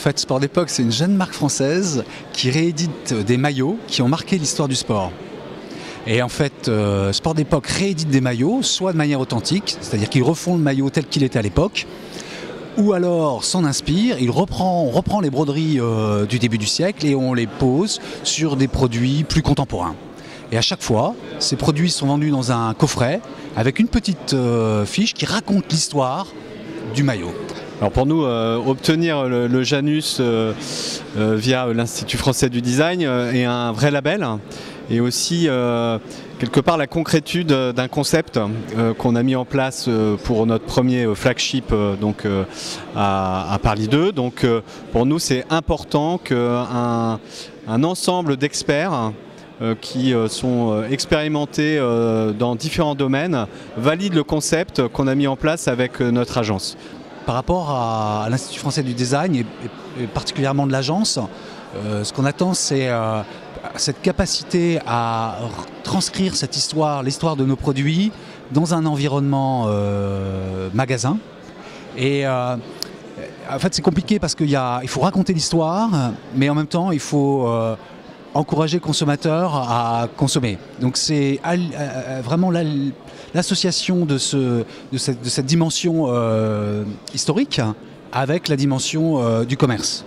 fait, Sport d'Époque, c'est une jeune marque française qui réédite des maillots qui ont marqué l'histoire du sport. Et en fait, Sport d'Époque réédite des maillots, soit de manière authentique, c'est-à-dire qu'ils refont le maillot tel qu'il était à l'époque, ou alors s'en inspire, on reprend les broderies du début du siècle et on les pose sur des produits plus contemporains. Et à chaque fois, ces produits sont vendus dans un coffret avec une petite fiche qui raconte l'histoire du maillot. Alors pour nous, obtenir le Janus via l'Institut français du design est un vrai label et aussi quelque part la concrétude d'un concept qu'on a mis en place pour notre premier flagship à Paris 2. Donc pour nous c'est important qu'un ensemble d'experts qui sont expérimentés dans différents domaines valident le concept qu'on a mis en place avec notre agence. Par rapport à l'Institut français du design et particulièrement de l'agence, ce qu'on attend c'est cette capacité à transcrire cette histoire, l'histoire de nos produits dans un environnement magasin. Et en fait c'est compliqué parce qu'il faut raconter l'histoire, mais en même temps il faut encourager le consommateur à consommer. Donc c'est vraiment l'association de cette dimension historique avec la dimension du commerce.